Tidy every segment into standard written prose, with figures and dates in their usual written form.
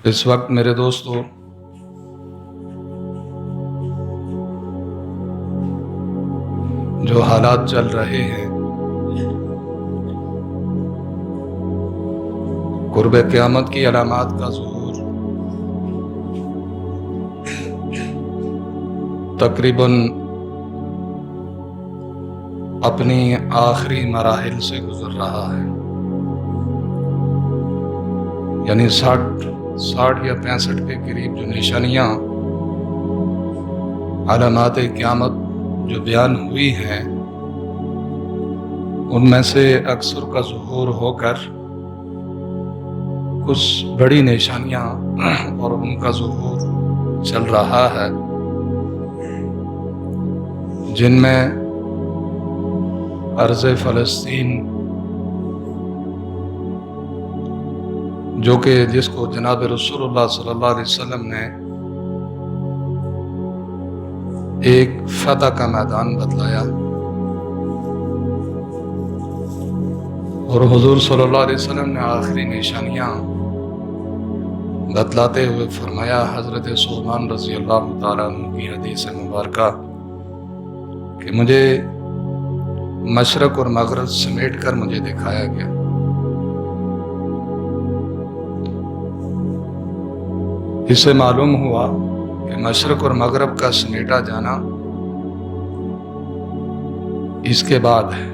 اس وقت میرے دوستو جو حالات چل رہے ہیں، قرب قیامت کی علامات کا ظہور تقریباً اپنی آخری مراحل سے گزر رہا ہے، یعنی 60 یا 65 کے قریب جو نشانیاں علامات قیامت جو بیان ہوئی ہیں، ان میں سے اکثر کا ظہور ہو کر کچھ بڑی نشانیاں اور ان کا ظہور چل رہا ہے، جن میں ارض فلسطین جو کہ جس کو جناب رسول اللہ صلی اللہ علیہ وسلم نے ایک فتح کا میدان بتلایا، اور حضور صلی اللہ علیہ وسلم نے آخری نشانیاں بتلاتے ہوئے فرمایا، حضرت سلمان رضی اللہ تعالیٰ عنہ کی حدیث مبارکہ کہ مجھے مشرق اور مغرب سمیٹ کر مجھے دکھایا گیا، اس سے معلوم ہوا کہ مشرق اور مغرب کا سمیٹا جانا اس کے بعد ہے،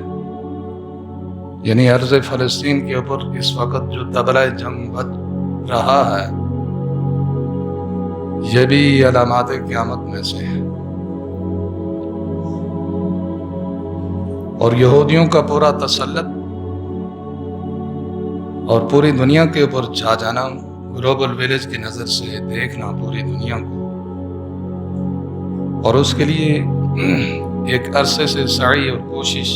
یعنی ارض فلسطین کے اوپر اس وقت جو طبلہ جنگ بج رہا ہے، یہ بھی علامات قیامت میں سے ہے، اور یہودیوں کا پورا تسلط اور پوری دنیا کے اوپر چھا جانا، گلوبل ویلیج کی نظر سے دیکھنا پوری دنیا کو، اور اس کے لیے ایک عرصے سے سعی اور کوشش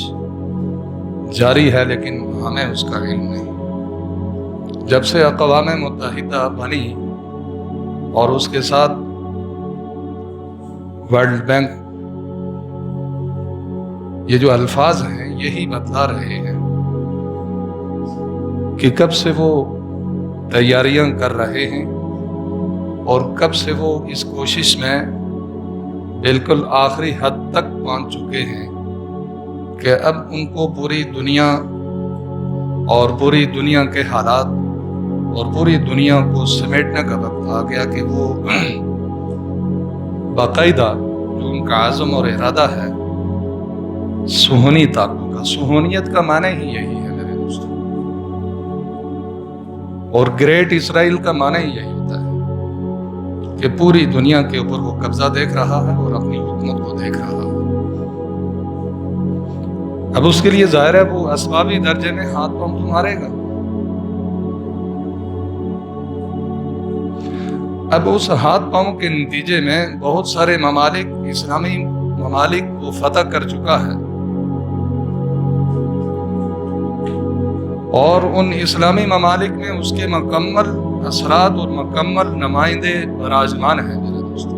جاری ہے، لیکن ہمیں اس کا علم نہیں۔ جب سے اقوام متحدہ بنی اور اس کے ساتھ ورلڈ بینک، یہ جو الفاظ ہیں یہی بتلا رہے ہیں کہ کب سے وہ تیاریاں کر رہے ہیں اور کب سے وہ اس کوشش میں بالکل آخری حد تک پہنچ چکے ہیں کہ اب ان کو پوری دنیا اور پوری دنیا کے حالات اور پوری دنیا کو سمیٹنے کا وقت آ گیا کہ وہ باقاعدہ جو ان کا عزم اور ارادہ ہے صہیونی طاقتوں کا، صہیونیت کا معنی ہی یہی ہے میرے دوستو، اور گریٹ اسرائیل کا معنی ہی یہی ہوتا ہے کہ پوری دنیا کے اوپر وہ قبضہ دیکھ رہا ہے اور اپنی حکومت کو دیکھ رہا ہے۔ اب اس کے لیے ظاہر ہے وہ اسبابی درجے میں ہاتھ پاؤں تو مارے گا، اب اس ہاتھ پاؤں کے نتیجے میں بہت سارے ممالک، اسلامی ممالک وہ فتح کر چکا ہے، اور ان اسلامی ممالک میں اس کے مکمل اثرات اور مکمل نمائندے براجمان ہیں میرے دوستو،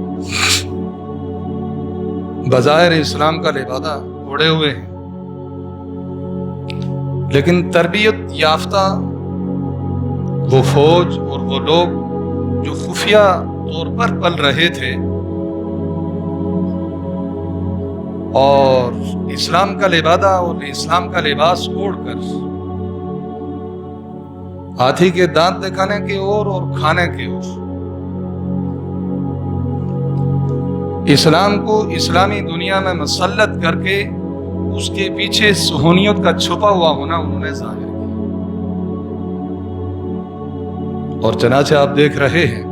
بظاہر اسلام کا لبادہ اوڑھے ہوئے ہیں، لیکن تربیت یافتہ وہ فوج اور وہ لوگ جو خفیہ طور پر پل رہے تھے اور اسلام کا لبادہ اور اسلام کا لباس اوڑھ کر ہاتھی کے دانت دکھانے کے اور کھانے کے اور اسلام کو اسلامی دنیا میں مسلط کر کے اس کے پیچھے صہیونیت کا چھپا ہوا ہونا انہوں نے ظاہر کیا، اور چنانچہ آپ دیکھ رہے ہیں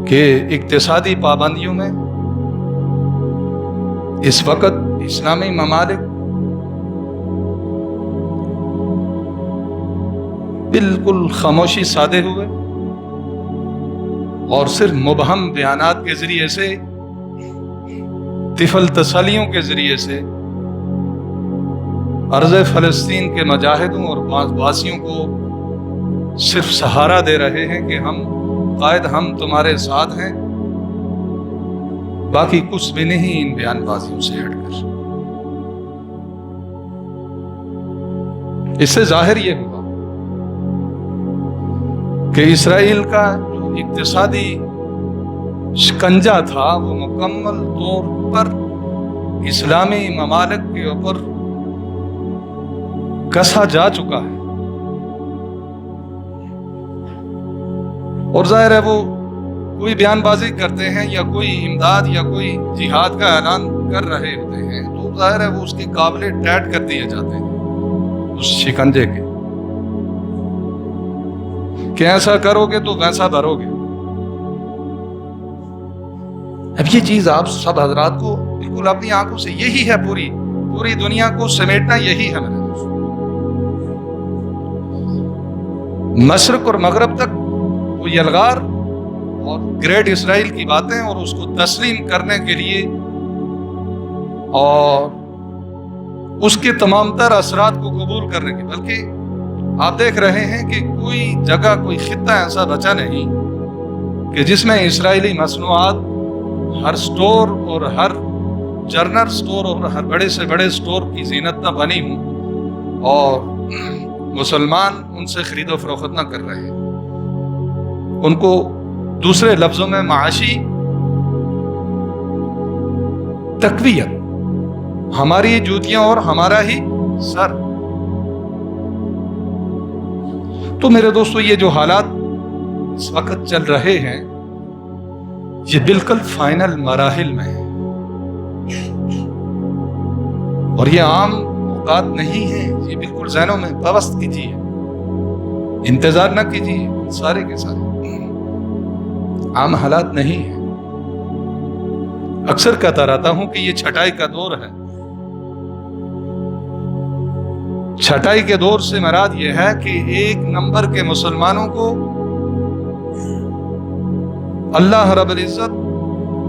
کہ اقتصادی پابندیوں میں اس وقت اسلامی ممالک بالکل خاموشی سادے ہوئے اور صرف مبہم بیانات کے ذریعے سے، طفل تسلیوں کے ذریعے سے ارض فلسطین کے مجاہدوں اور باسیوں کو صرف سہارا دے رہے ہیں کہ ہم قائد، ہم تمہارے ساتھ ہیں، باقی کچھ بھی نہیں ان بیان بازیوں سے ہٹ کر۔ اس سے ظاہر یہ ہوا کہ اسرائیل کا جو اقتصادی شکنجہ تھا وہ مکمل طور پر اسلامی ممالک کے اوپر کسا جا چکا ہے، اور ظاہر ہے وہ کوئی بیان بازی کرتے ہیں یا کوئی امداد یا کوئی جہاد کا اعلان کر رہے ہوتے ہیں تو ظاہر ہے وہ اس کے قابل ٹیٹ کر دیے جاتے ہیں اس شکنجے کے، کہ ایسا کرو گے تو ویسا بھرو گے۔ اب یہ چیز آپ سب حضرات کو بالکل اپنی آنکھوں سے، یہی ہے پوری دنیا کو سمیٹنا، یہی ہے میرے دوست۔ مشرق اور مغرب تک وہ یلغار اور گریٹ اسرائیل کی باتیں اور اس کو تسلیم کرنے کے لیے اور اس کے تمام تر اثرات کو قبول کرنے کے، بلکہ آپ دیکھ رہے ہیں کہ کوئی جگہ، کوئی خطہ ایسا بچا نہیں کہ جس میں اسرائیلی مصنوعات ہر سٹور اور ہر جرنل سٹور اور ہر بڑے سے بڑے سٹور کی زینت نہ بنی ہوں اور مسلمان ان سے خرید و فروخت نہ کر رہے ہیں۔ ان کو دوسرے لفظوں میں معاشی تقویت، ہماری جوتیاں اور ہمارا ہی سر۔ تو میرے دوستو یہ جو حالات اس وقت چل رہے ہیں یہ بالکل فائنل مراحل میں ہے، اور یہ عام اوقات نہیں ہے، یہ بالکل ذہنوں میں پوست کیجیے، انتظار نہ کیجیے، سارے کے سارے عام حالات نہیں ہیں۔ اکثر کہتا رہتا ہوں کہ یہ چھٹائی کا دور ہے۔ چھٹائی کے دور سے مراد یہ ہے کہ ایک نمبر کے مسلمانوں کو اللہ رب العزت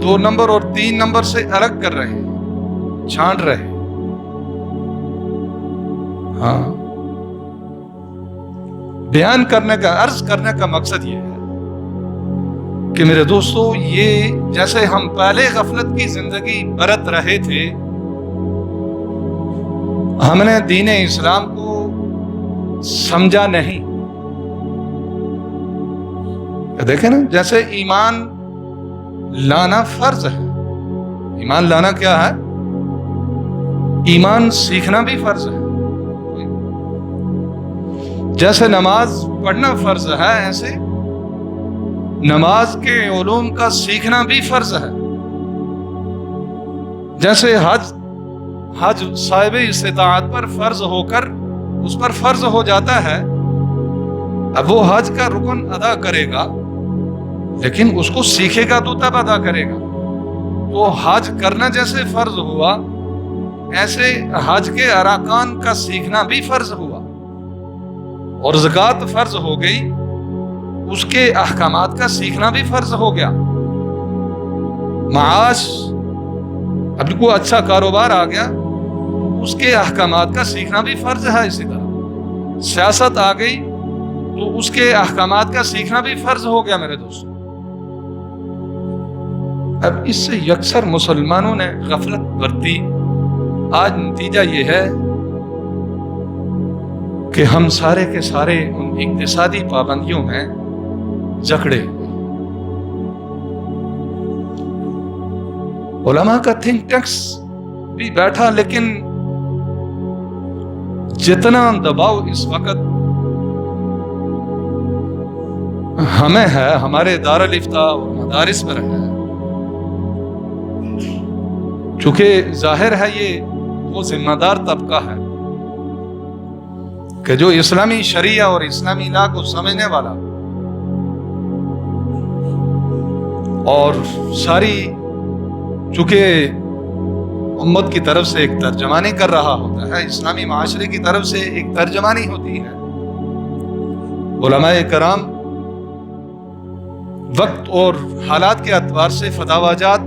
2 نمبر اور 3 نمبر سے الگ کر رہے ہیں، چھانٹ رہے ہیں۔ ہاں، بیان کرنے کا، عرض کرنے کا مقصد یہ ہے کہ میرے دوستو، یہ جیسے ہم پہلے غفلت کی زندگی برت رہے تھے، ہم نے دین اسلام کو سمجھا نہیں۔ دیکھیں نا، جیسے ایمان لانا فرض ہے، ایمان لانا کیا ہے؟ ایمان سیکھنا بھی فرض ہے۔ جیسے نماز پڑھنا فرض ہے، ایسے نماز کے علوم کا سیکھنا بھی فرض ہے۔ جیسے حج صاحب استطاعت پر فرض ہو کر اس پر فرض ہو جاتا ہے، اب وہ حج کا رکن ادا کرے گا لیکن اس کو سیکھے گا تو تب ادا کرے گا۔ تو حج کرنا جیسے فرض ہوا، ایسے حج کے ارکان کا سیکھنا بھی فرض ہوا، اور زکوٰۃ فرض ہو گئی، اس کے احکامات کا سیکھنا بھی فرض ہو گیا۔ معاش، اب کوئی اچھا کاروبار آ گیا، اس کے احکامات کا سیکھنا بھی فرض ہے۔ اسی طرح سیاست آ گئی تو اس کے احکامات کا سیکھنا بھی فرض ہو گیا میرے دوست۔ اب اس سے یکسر مسلمانوں نے غفلت برتی، آج نتیجہ یہ ہے کہ ہم سارے کے سارے ان اقتصادی پابندیوں میں جکڑے۔ علماء کا تھنک ٹینکس بھی بیٹھا، لیکن جتنا دباؤ اس وقت ہمیں ہے، ہمارے دارالفتاء اور مدارس پر ہے، چونکہ ظاہر ہے یہ وہ ذمہ دار طبقہ ہے کہ جو اسلامی شریعہ اور اسلامی لا کو سمجھنے والا اور ساری، چونکہ امت کی طرف سے ایک ترجمانی کر رہا ہوتا ہے، اسلامی معاشرے کی طرف سے ایک ترجمانی ہوتی ہے۔ علماء کرام وقت اور حالات کے اعتبار سے فتاوی جات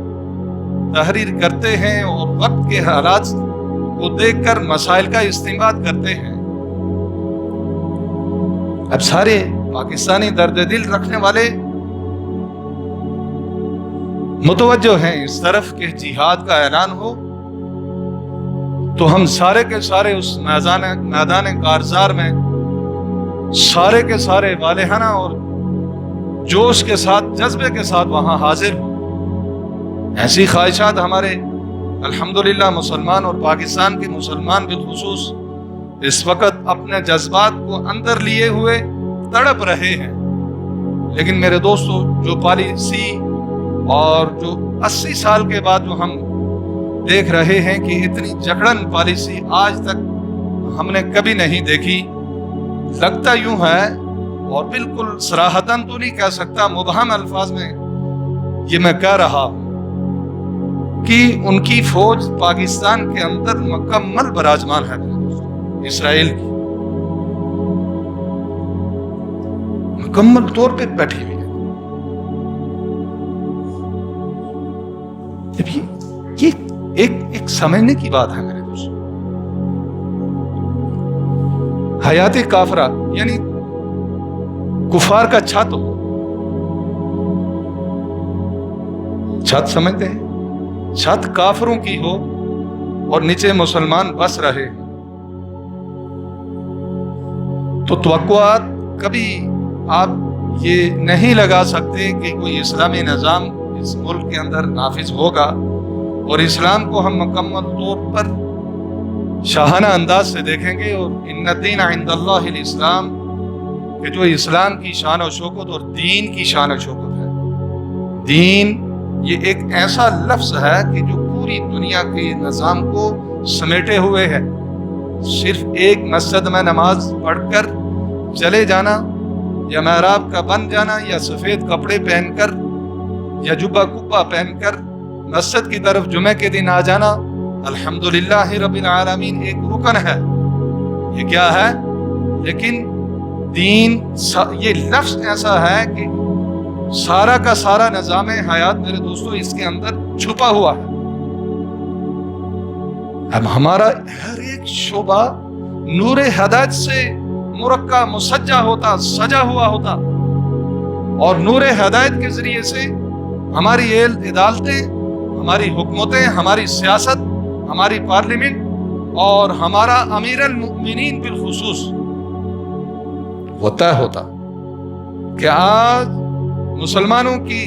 تحریر کرتے ہیں اور وقت کے حالات کو دیکھ کر مسائل کا استنباط کرتے ہیں۔ اب سارے پاکستانی درد دل رکھنے والے متوجہ ہیں اس طرف کہ جہاد کا اعلان ہو تو ہم سارے کے سارے اس میدان کارزار میں سارے کے سارے والہانہ اور جوش کے ساتھ، جذبے کے ساتھ وہاں حاضر ہوں۔ ایسی خواہشات ہمارے الحمدللہ مسلمان اور پاکستان کے مسلمان بالخصوص اس وقت اپنے جذبات کو اندر لیے ہوئے تڑپ رہے ہیں۔ لیکن میرے دوستو، جو پالیسی اور جو 80 سال کے بعد جو ہم دیکھ رہے ہیں کہ اتنی جکڑن پالیسی آج تک ہم نے کبھی نہیں دیکھی، لگتا یوں ہے، اور بالکل صراحتاً تو نہیں کہہ سکتا، مبہم الفاظ میں یہ میں کہہ رہا ہوں کہ ان کی فوج پاکستان کے اندر مکمل براجمان ہے اسرائیل کی، مکمل طور پہ بیٹھی ہوئی ہے۔ جب یہ ایک سمجھنے کی بات ہے میرے دوست، حیات کافرہ یعنی کفار کا چھت ہو، چھت سمجھتے ہیں، چھت کافروں کی ہو اور نیچے مسلمان بس رہے، تو توقعات کبھی آپ یہ نہیں لگا سکتے کہ کوئی اسلامی نظام اس ملک کے اندر نافذ ہوگا اور اسلام کو ہم مکمل طور پر شاہانہ انداز سے دیکھیں گے، اور ان الدین عند اللہ الاسلام، کہ جو اسلام کی شان و شوکت اور دین کی شان و شوکت ہے۔ دین یہ ایک ایسا لفظ ہے کہ جو پوری دنیا کے نظام کو سمیٹے ہوئے ہے۔ صرف ایک مسجد میں نماز پڑھ کر چلے جانا، یا محراب کا بن جانا، یا سفید کپڑے پہن کر یا جبہ کبہ پہن کر مسجد کی طرف جمعے کے دن آ جانا الحمدللہ رب العالمین ایک رکن ہے، یہ کیا ہے؟ لیکن دین یہ لفظ ایسا ہے کہ سارا کا سارا نظام حیات میرے دوستو اس کے اندر چھپا ہوا ہے۔ اب ہمارا ہر ایک شعبہ نور ہدایت سے مرکہ مسجع ہوتا، سجا ہوا ہوتا، اور نور ہدایت کے ذریعے سے ہماری عدالتیں، ہماری حکومتیں، ہماری سیاست، ہماری پارلیمنٹ اور ہمارا امیر المؤمنین بالخصوص وہ طے ہوتا کہ آج مسلمانوں کی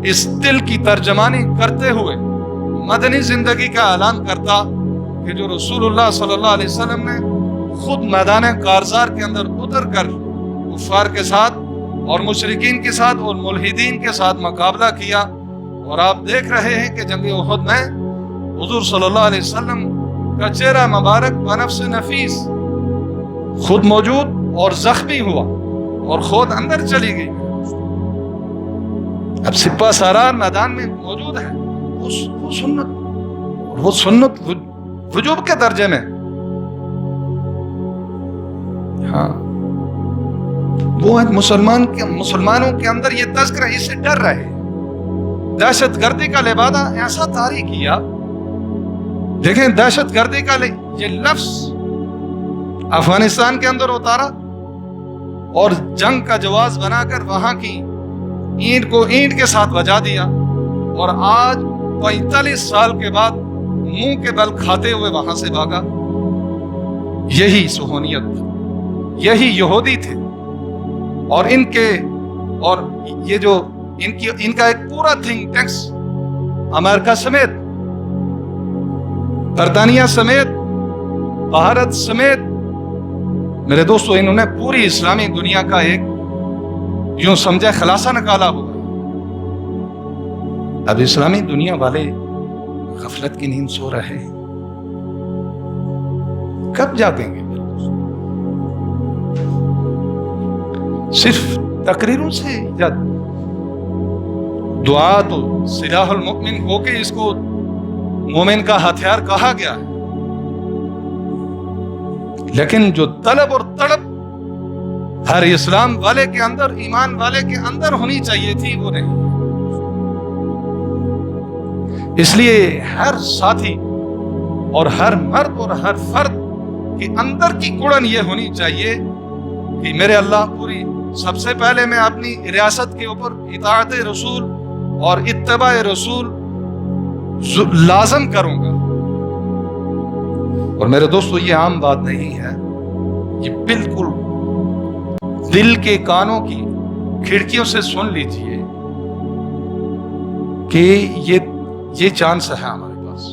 اس دل کی ترجمانی کرتے ہوئے مدنی زندگی کا اعلان کرتا کہ جو رسول اللہ صلی اللہ علیہ وسلم نے خود میدان کارزار کے اندر اتر کر کفار کے ساتھ اور مشرکین کے ساتھ اور ملحدین کے ساتھ مقابلہ کیا، اور آپ دیکھ رہے ہیں کہ جنگ احد میں حضور صلی اللہ علیہ وسلم کا چہرہ مبارک بنفس نفیس خود موجود اور زخمی ہوا اور خود اندر چلی گئی۔ اب سپہ سالار میدان میں موجود ہے، وہ سنت وجوب کے درجے میں، ہاں وہ ایک مسلمانوں کے اندر یہ تذکرہ، اس سے ڈر رہے۔ دہشت گردی کا لبادہ ایسا طاری کیا، دیکھیں دہشت گردی کا یہ لفظ افغانستان کے اندر اتارا اور جنگ کا جواز بنا کر وہاں کی اینٹ کو اینٹ کے ساتھ بجا دیا، اور آج 45 سال کے بعد منہ کے بل کھاتے ہوئے وہاں سے بھاگا۔ یہی صہیونیت، یہی یہودی تھے، اور یہ جو ان کا ایک پورا تھنک ٹینکس امریکہ سمیت، برطانیہ سمیت، بھارت سمیت، میرے دوستو انہوں نے پوری اسلامی دنیا کا ایک یوں سمجھے خلاصہ نکالا ہوا۔ اب اسلامی دنیا والے غفلت کی نیند سو رہے ہیں، کب جاگیں گے؟ صرف تقریروں سے یا دعا تو سلاح المؤمن ہو کے اس کو مومن کا ہتھیار کہا گیا ہے، لیکن جو طلب اور تڑپ ہر اسلام والے کے اندر، ایمان والے کے اندر ہونی چاہیے تھی، وہ نہیں۔ اس لیے ہر ساتھی اور ہر مرد اور ہر فرد کے اندر کی کڑن یہ ہونی چاہیے کہ میرے اللہ پوری سب سے پہلے میں اپنی ریاست کے اوپر اطاعت رسول اور اتباع رسول لازم کروں گا۔ اور میرے دوستو یہ عام بات نہیں ہے، یہ بالکل دل کے کانوں کی کھڑکیوں سے سن لیجئے کہ یہ چانس ہے ہمارے پاس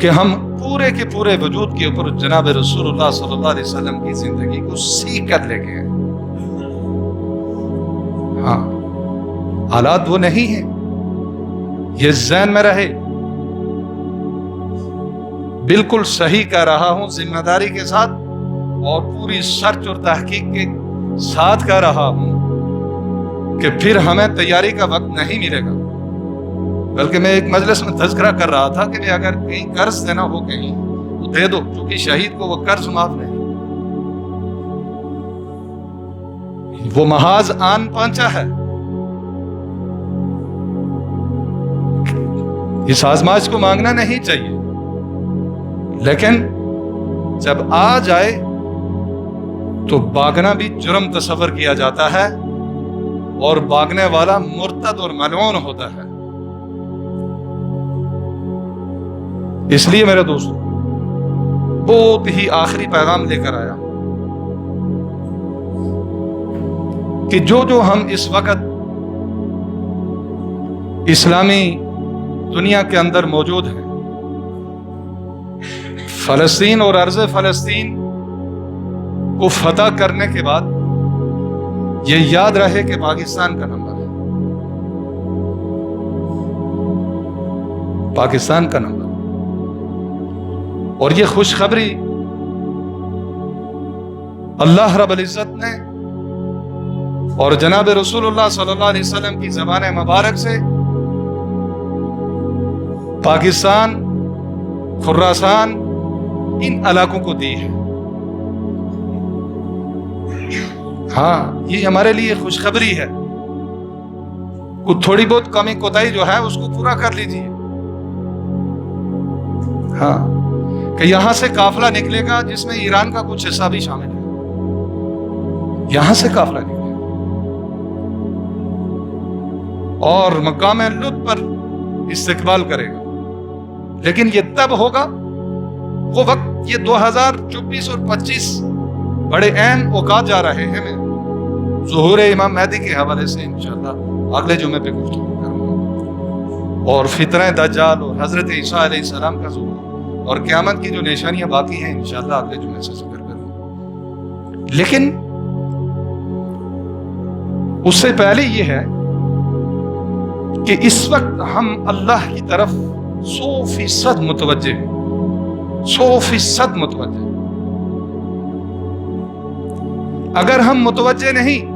کہ ہم پورے کے پورے وجود کے اوپر جناب رسول اللہ صلی اللہ علیہ وسلم کی زندگی کو سیکھ کر لے گئے ہیں۔ ہاں، حالات وہ نہیں ہیں، یہ ذہن میں رہے۔ بالکل صحیح کہہ رہا ہوں، ذمہ داری کے ساتھ اور پوری سرچ اور تحقیق کے ساتھ کہہ رہا ہوں کہ پھر ہمیں تیاری کا وقت نہیں ملے گا۔ بلکہ میں ایک مجلس میں تذکرہ کر رہا تھا کہ اگر کہیں قرض دینا ہو کہیں تو دے دو، کیونکہ شہید کو وہ قرض معاف نہیں، وہ محاذ آن پہنچا ہے۔ اس آزمائش کو مانگنا نہیں چاہیے، لیکن جب آ جائے تو بھاگنا بھی جرم تصور کیا جاتا ہے، اور بھاگنے والا مرتد اور ملعون ہوتا ہے۔ اس لیے میرے دوستو، بہت ہی آخری پیغام لے کر آیا کہ جو ہم اس وقت اسلامی دنیا کے اندر موجود ہیں، فلسطین اور ارض فلسطین کو فتح کرنے کے بعد یہ یاد رہے کہ پاکستان کا نمبر ہے، پاکستان کا نمبر۔ اور یہ خوشخبری اللہ رب العزت نے اور جناب رسول اللہ صلی اللہ علیہ وسلم کی زبان مبارک سے پاکستان، خراسان، ان علاقوں کو دی ہے۔ ہاں، یہ ہمارے لیے خوشخبری ہے۔ کچھ تھوڑی بہت کمی کوتاہی جو ہے اس کو پورا کر لیجیے۔ ہاں، کہ یہاں سے قافلہ نکلے گا جس میں ایران کا کچھ حصہ بھی شامل ہے، یہاں سے قافلہ نکلے گا اور مقام لط پر استقبال کرے گا۔ لیکن یہ تب ہوگا، وہ وقت، یہ 2024 اور 25 بڑے اہم اوقات جا رہے ہیں۔ میں ظہور امام مہدی کے حوالے سے انشاءاللہ اگلے جمعے پہ گفتگو کروں گا، اور فتنہ دجال اور حضرت عیسیٰ علیہ السلام کا ظہور اور قیامت کی جو نشانیاں باقی ہیں انشاءاللہ اگلے جمعے سے ذکر کروں گا۔ لیکن اس سے پہلے یہ ہے کہ اس وقت ہم اللہ کی طرف 100% متوجہ ہیں، 100% متوجہ۔ اگر ہم متوجہ نہیں،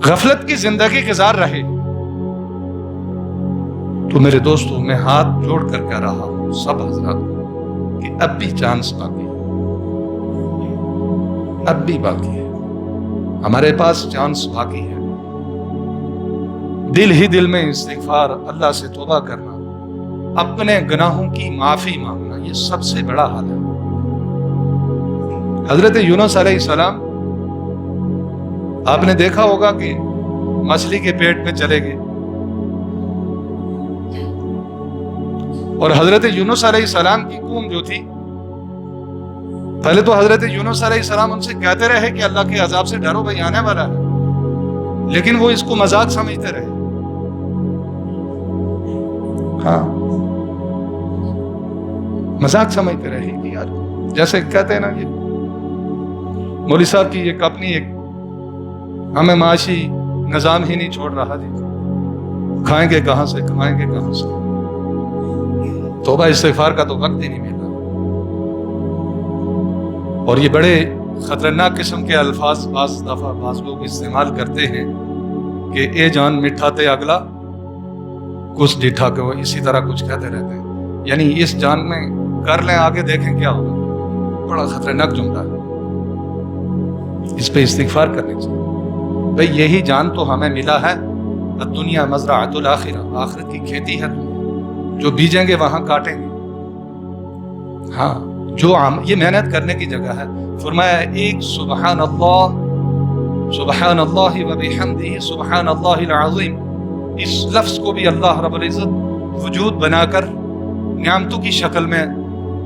غفلت کی زندگی گزار رہے، تو میرے دوستوں، میں ہاتھ جوڑ کر کہہ رہا ہوں سب حضرات کہ اب بھی چانس باقی ہے، اب بھی باقی ہے، ہمارے پاس چانس باقی ہے۔ دل ہی دل میں استغفار، اللہ سے توبہ کرنا، اپنے گناہوں کی معافی مانگنا، یہ سب سے بڑا حل ہے۔ حضرت یونس علیہ السلام، آپ نے دیکھا ہوگا کہ مچھلی کے پیٹ میں چلے گئے، اور حضرت یونس علیہ السلام کی قوم جو تھی، پہلے تو حضرت یونس علیہ السلام ان سے کہتے رہے کہ اللہ کے عذاب سے ڈرو، بھائی آنے والا ہے، لیکن وہ اس کو مذاق سمجھتے رہے۔ ہاں، مذاق سمجھتے رہے کہ یار، جیسے کہتے ہیں نا، یہ مولوی صاحب کی ایک اپنی ایک ہمیں معاشی نظام ہی نہیں چھوڑ رہا جی، کھائیں گے کہاں سے، کمائیں گے کہاں سے، توبہ استغفار کا تو وقت ہی نہیں مل رہا۔ اور یہ بڑے خطرناک قسم کے الفاظ بعض دفعہ بعض لوگ استعمال کرتے ہیں کہ اے جان مٹھا تے اگلا کچھ ڈٹھا کے، وہ اسی طرح کچھ کہتے رہتے ہیں، یعنی اس جان میں کر لیں، آگے دیکھیں کیا ہوگا۔ بڑا خطرناک جملہ ہے، اس پہ استغفار کرنی چاہیے۔ بھئی یہی جان تو ہمیں ملا ہے، الدنیا مزرعۃ الآخرہ، آخرت کی کھیتی ہے، جو بیجیں گے وہاں کاٹیں گے۔ ہاں، جو یہ محنت کرنے کی جگہ ہے۔ فرمایا ایک سبحان اللہ وبحمدہ سبحان اللہ العظیم، اس لفظ کو بھی اللہ رب العزت وجود بنا کر نعمتوں کی شکل میں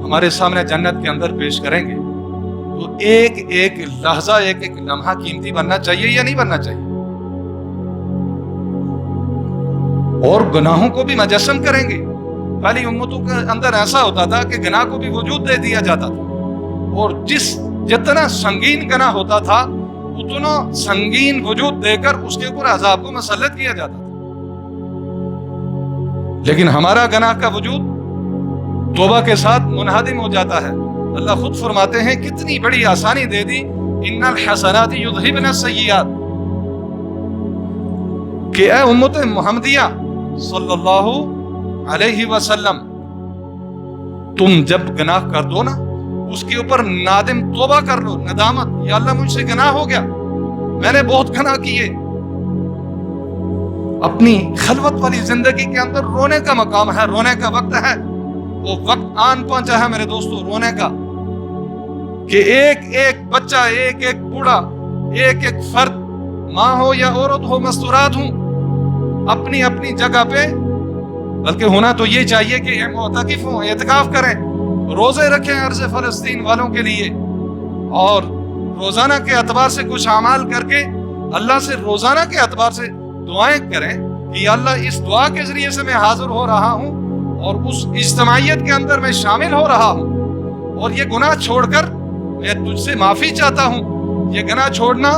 ہمارے سامنے جنت کے اندر پیش کریں گے، تو ایک ایک لحظہ، ایک ایک لمحہ قیمتی بننا چاہیے یا نہیں بننا چاہیے؟ اور گناہوں کو بھی مجسم کریں گے. پہلی امتوں کے اندر ایسا ہوتا تھا کہ گناہ کو بھی وجود دے دیا جاتا تھا، اور جتنا سنگین گناہ ہوتا تھا اتنا سنگین وجود دے کر اس کے اوپر عذاب کو مسلط کیا جاتا تھا. لیکن ہمارا گناہ کا وجود توبہ کے ساتھ منہدم ہو جاتا ہے. اللہ خود فرماتے ہیں کتنی بڑی آسانی دے دی، ان الحسنات یذہبن السیئات، کہ اے امت محمدیہ صلی اللہ علیہ وسلم، تم جب گناہ کر دو نا، اس کے اوپر نادم توبہ کر لو، ندامت، یا اللہ مجھ سے گناہ ہو گیا، میں نے بہت گناہ کیے. اپنی خلوت والی زندگی کے اندر رونے کا مقام ہے، رونے کا وقت ہے. وہ وقت آن پہنچا ہے میرے دوستو رونے کا، کہ ایک ایک بچہ، ایک ایک بوڑھا، ایک ایک فرد، ماں ہو یا عورت ہو، مستورات ہوں، اپنی اپنی جگہ پہ. بلکہ ہونا تو یہ چاہیے کہ معتکف ہوں، اعتکاف کریں، روزے رکھیں عرض فلسطین والوں کے لیے، اور روزانہ کے اعتبار سے کچھ اعمال کر کے اللہ سے روزانہ کے اعتبار سے دعائیں کریں کہ یا اللہ اس دعا کے ذریعے سے میں حاضر ہو رہا ہوں اور اس اجتماعیت کے اندر میں شامل ہو رہا ہوں، اور یہ گناہ چھوڑ کر میں تجھ سے معافی چاہتا ہوں. یہ گناہ چھوڑنا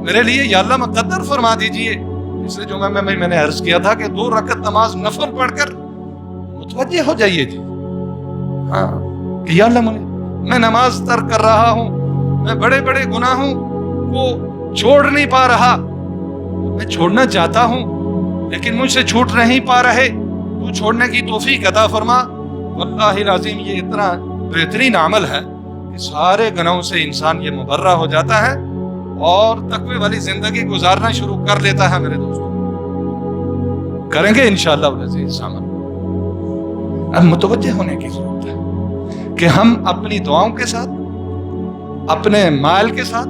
میرے لیے یا اللہ مقدر فرما دیجئے. اس لیے جو میں نے عرض کیا تھا کہ 2 رکعت نماز نفل پڑھ کر متوجہ ہو جائیے جی، ہاں، کہ یا اللہ میں نماز ترک کر رہا ہوں، میں بڑے بڑے گناہوں کو چھوڑ نہیں پا رہا، میں چھوڑنا چاہتا ہوں لیکن مجھ سے چھوٹ نہیں پا رہے، تو چھوڑنے کی توفیق عطا فرما. واللہ العظیم یہ اتنا بہترین عمل ہے کہ سارے گناہوں سے انسان یہ مبرہ ہو جاتا ہے اور تقوی والی زندگی گزارنا شروع کر لیتا ہے. میرے دوستو کریں گے انشاءاللہ العزیز عمل. اب متوجہ ہونے کی ضرورت ہے کہ ہم اپنی دعاؤں کے ساتھ، اپنے مال کے ساتھ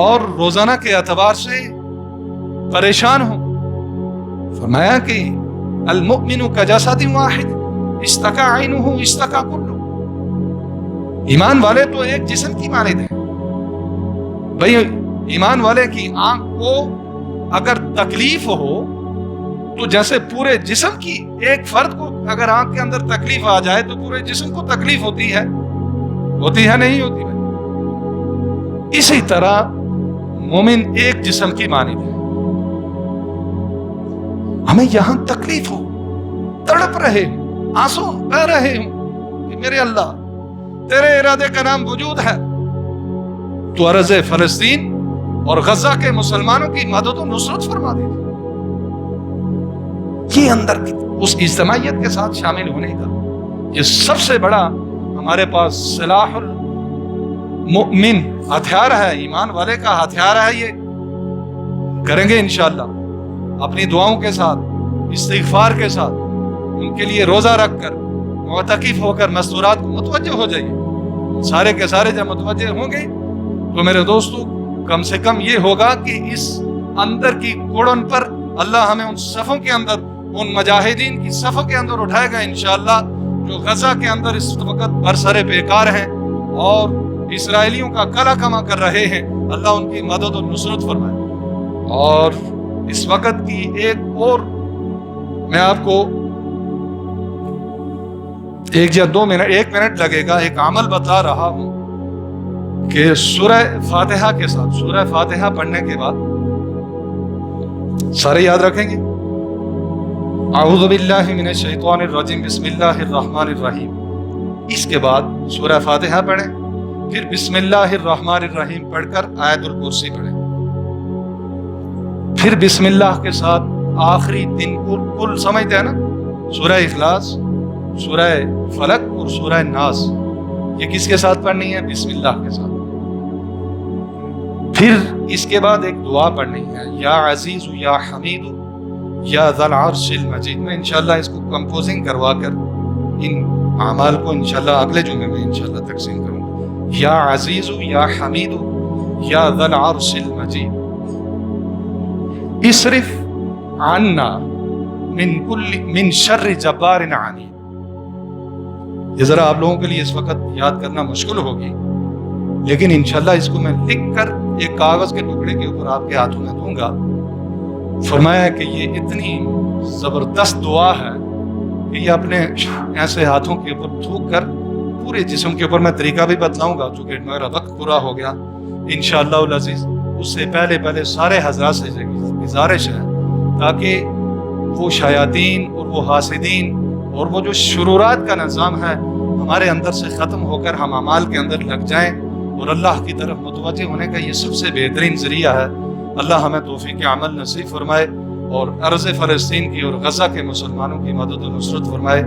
اور روزانہ کے اعتبار سے پریشان ہوں. فرمایا کہ المؤمن کجسد واحد اشتکا عینہ اشتکا کلہ. ایمان والے تو ایک جسم کی مانند ہیں. بھئی ایمان والے کی آنکھ کو اگر تکلیف ہو تو جیسے پورے جسم کی، ایک فرد کو اگر آنکھ کے اندر تکلیف آ جائے تو پورے جسم کو تکلیف ہوتی ہے نہیں ہوتی بھائی. اسی طرح مومن ایک جسم کی مانند ہے. ہمیں یہاں تکلیف ہو، تڑپ رہے ہوں، آنسو بہ رہے ہوں کہ میرے اللہ تیرے ارادے کا نام وجود ہے، تو عرض فلسطین اور غزہ کے مسلمانوں کی مدد و نصرت فرما دے. یہ اندر اس اجتماعیت کے ساتھ شامل ہونے کا یہ سب سے بڑا ہمارے پاس سلاح المؤمن ہتھیار ہے، ایمان والے کا ہتھیار ہے. یہ کریں گے انشاءاللہ اپنی دعاؤں کے ساتھ، استغفار کے ساتھ، ان کے لیے روزہ رکھ کر، معتکف ہو کر مستورات کو متوجہ ہو جائیے. سارے کے سارے جب متوجہ ہوں گے تو میرے دوستو کم سے کم یہ ہوگا کہ اس اندر کی کوڑن پر اللہ ہمیں ان صفوں کے اندر، ان مجاہدین کی صفوں کے اندر اٹھائے گا انشاءاللہ، جو غزہ کے اندر اس وقت برسر بیکار ہیں اور اسرائیلیوں کا کلا کما کر رہے ہیں. اللہ ان کی مدد و نصرت فرمائے. اور اس وقت کی ایک اور میں آپ کو 1 یا 2 منٹ، 1 منٹ لگے گا، ایک عمل بتا رہا ہوں کہ سورہ فاتحہ کے ساتھ، سورہ فاتحہ پڑھنے کے بعد سارے یاد رکھیں گے اعوذ باللہ من الشیطان الرجیم بسم اللہ الرحمن الرحیم. اس کے بعد سورہ فاتحہ پڑھیں، پھر بسم اللہ الرحمن الرحیم پڑھ کر آیت الکرسی پڑھیں، پھر بسم اللہ کے ساتھ آخری 3 کل سمجھتے ہیں نا، سورہ اخلاص، سورہ فلق اور سورہ ناس، یہ کس کے ساتھ پڑھنی ہے؟ بسم اللہ کے ساتھ. پھر اس کے بعد ایک دعا پڑھنی ہے، یا عزیز یا حمید یا ذا العرش المجید. میں انشاءاللہ اس کو کمپوزنگ کروا کر ان اعمال کو انشاءاللہ اگلے جمعے میں انشاءاللہ تقسیم کروں گا. یا عزیز یا حمید یا ذا العرش المجید اصرف عنا من شر جبار عنید. یہ ذرا آپ لوگوں کے لیے اس وقت یاد کرنا مشکل ہوگی، لیکن انشاءاللہ اس کو میں لکھ کر ایک کاغذ کے ٹکڑے کے اوپر آپ کے ہاتھوں میں دوں گا۔ فرمایا کہ یہ اتنی زبردست دعا ہے کہ یہ اپنے ایسے ہاتھوں کے اوپر تھوک کر پورے جسم کے اوپر، میں طریقہ بھی بتلاؤں گا چونکہ میرا وقت پورا ہو گیا انشاءاللہ العزیز۔ اس سے پہلے سارے حضرات سے گزارش ہے تاکہ وہ شیاطین اور وہ حاسدین اور وہ جو شرورات کا نظام ہے ہمارے اندر سے ختم ہو کر ہم اعمال کے اندر لگ جائیں اور اللہ کی طرف متوجہ ہونے کا یہ سب سے بہترین ذریعہ ہے۔ اللہ ہمیں توفیق عمل نصیب فرمائے اور ارض فلسطین کی اور غزہ کے مسلمانوں کی مدد و نصرت فرمائے۔